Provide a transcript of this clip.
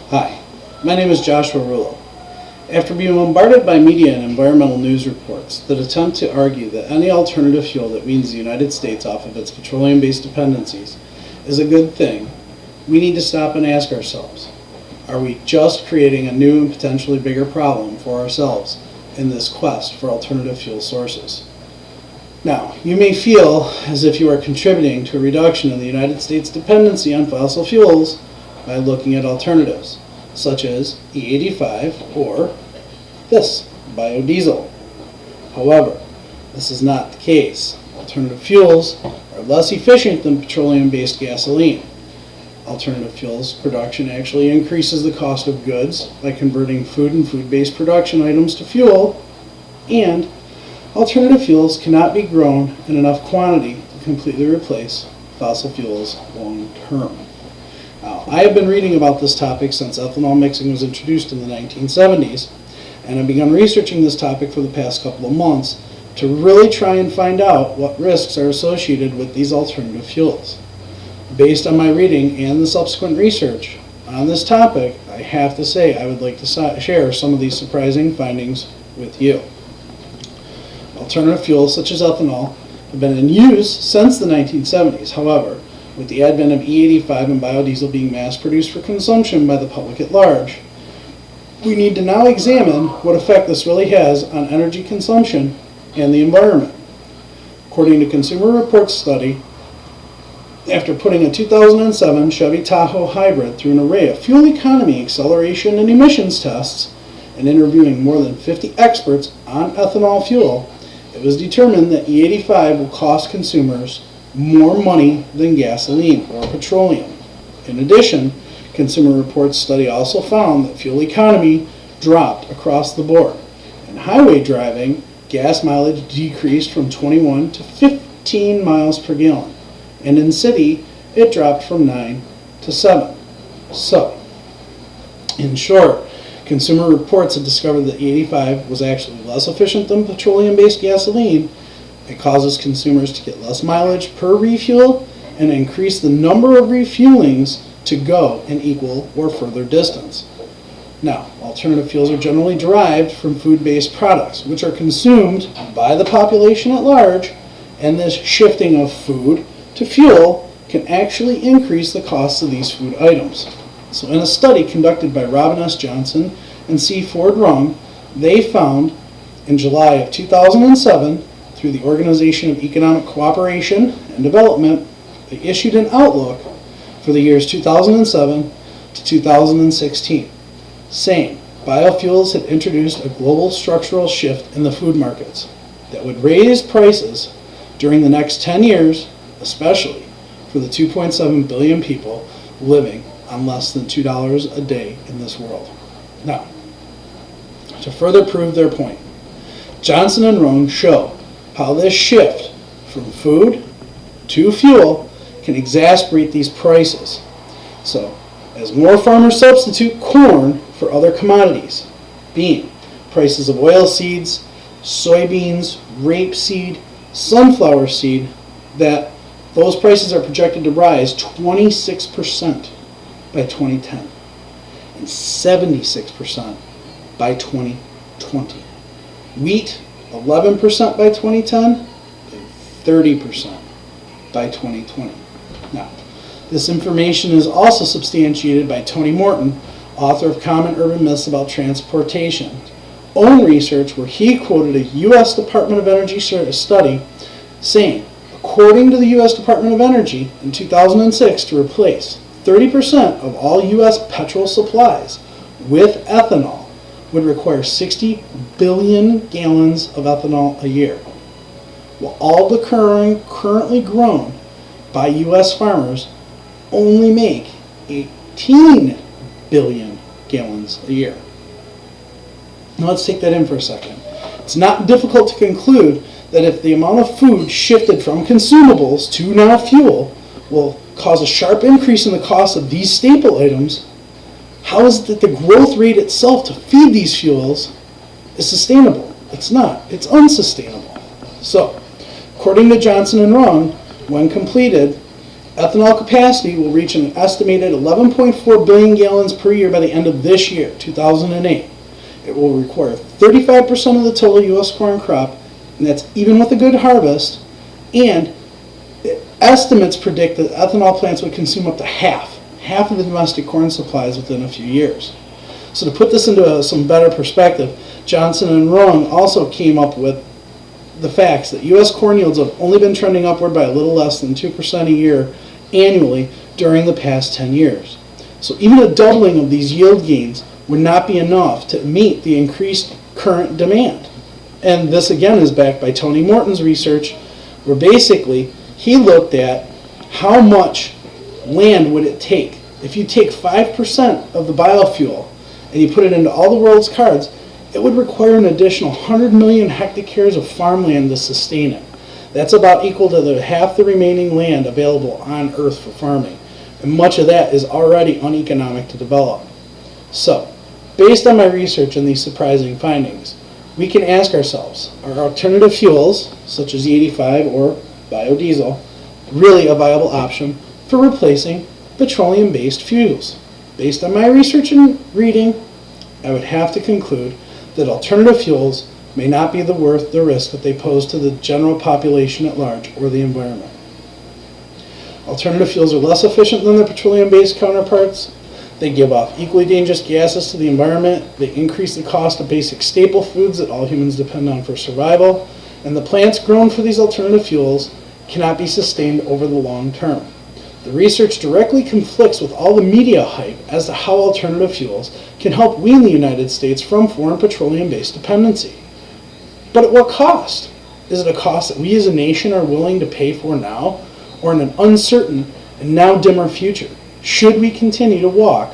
Hi, my name is Joshua Rullo. After being bombarded by media and environmental news reports that attempt to argue that any alternative fuel that weans the United States off of its petroleum-based dependencies is a good thing, we need to stop and ask ourselves, are we just creating a new and potentially bigger problem for ourselves in this quest for alternative fuel sources? Now, you may feel as if you are contributing to a reduction in the United States' dependency on fossil fuels by looking at alternatives, such as E85 or this, biodiesel. However, this is not the case. Alternative fuels are less efficient than petroleum-based gasoline. Alternative fuels production actually increases the cost of goods by converting food and food-based production items to fuel, and alternative fuels cannot be grown in enough quantity to completely replace fossil fuels long term. Now, I have been reading about this topic since ethanol mixing was introduced in the 1970s, and I've begun researching this topic for the past couple of months to really try and find out what risks are associated with these alternative fuels. Based on my reading and the subsequent research on this topic, I have to say I would like to share some of these surprising findings with you. Alternative fuels such as ethanol have been in use since the 1970s. However, with the advent of E85 and biodiesel being mass-produced for consumption by the public at large, we need to now examine what effect this really has on energy consumption and the environment. According to Consumer Reports study, after putting a 2007 Chevy Tahoe hybrid through an array of fuel economy, acceleration, and emissions tests, and interviewing more than 50 experts on ethanol fuel, it was determined that E85 will cost consumers more money than gasoline or petroleum. In addition, Consumer Reports study also found that fuel economy dropped across the board. In highway driving, gas mileage decreased from 21 to 15 miles per gallon, and in city, it dropped from 9 to 7. So, in short, Consumer Reports had discovered that E85 was actually less efficient than petroleum-based gasoline. It causes consumers to get less mileage per refuel and increase the number of refuelings to go an equal or further distance. Now, alternative fuels are generally derived from food-based products, which are consumed by the population at large, and this shifting of food to fuel can actually increase the cost of these food items. So in a study conducted by Robin S. Johnson and C. Ford Rung, they found in July of 2007, through the Organization of Economic Cooperation and Development, they issued an outlook for the years 2007 to 2016, saying biofuels had introduced a global structural shift in the food markets that would raise prices during the next 10 years, especially for the 2.7 billion people living on less than $2 a day in this world. Now, to further prove their point, Johnson and Rung show how this shift from food to fuel can exacerbate these prices. So, as more farmers substitute corn for other commodities, being prices of oil seeds, soybeans, rapeseed, sunflower seed, that those prices are projected to rise 26% by 2010 and 76% by 2020. Wheat, 11% by 2010 and 30% by 2020. Now, this information is also substantiated by Tony Morton, author of Common Urban Myths About Transportation, own research where he quoted a U.S. Department of Energy study saying, according to the U.S. Department of Energy in 2006, to replace 30% of all U.S. petrol supplies with ethanol would require 60 billion gallons of ethanol a year, while all the currently grown by U.S. farmers only make 18 billion gallons a year. Now let's take that in for a second. It's not difficult to conclude that if the amount of food shifted from consumables to now fuel will cause a sharp increase in the cost of these staple items, how is it that the growth rate itself to feed these fuels is sustainable? It's not. It's unsustainable. So, according to Johnson and Rung, when completed, Ethanol capacity will reach an estimated 11.4 billion gallons per year by the end of this year, 2008. It will require 35% of the total U.S. corn crop, and that's even with a good harvest, and estimates predict that ethanol plants would consume up to half of the domestic corn supplies within a few years. So to put this into some better perspective, Johnson and Rowan also came up with the facts that U.S. corn yields have only been trending upward by a little less than 2% a year annually during the past 10 years. So even a doubling of these yield gains would not be enough to meet the increased current demand. And this again is backed by Tony Morton's research, where basically he looked at how much land would it take if you take 5% of the biofuel and you put it into all the world's cars. It would require an additional 100 million hectares of farmland to sustain it. That's about equal to half the remaining land available on Earth for farming, and much of that is already uneconomic to develop. So, based on my research and these surprising findings, we can ask ourselves, are alternative fuels, such as E85 or biodiesel, really a viable option for replacing petroleum-based fuels? Based on my research and reading, I would have to conclude that alternative fuels may not be worth the risk that they pose to the general population at large or the environment. Alternative fuels are less efficient than their petroleum-based counterparts. They give off equally dangerous gases to the environment. They increase the cost of basic staple foods that all humans depend on for survival. And the plants grown for these alternative fuels cannot be sustained over the long term. The research directly conflicts with all the media hype as to how alternative fuels can help wean the United States from foreign petroleum-based dependency. But at what cost? Is it a cost that we as a nation are willing to pay for now, or in an uncertain and now dimmer future? Should we continue to walk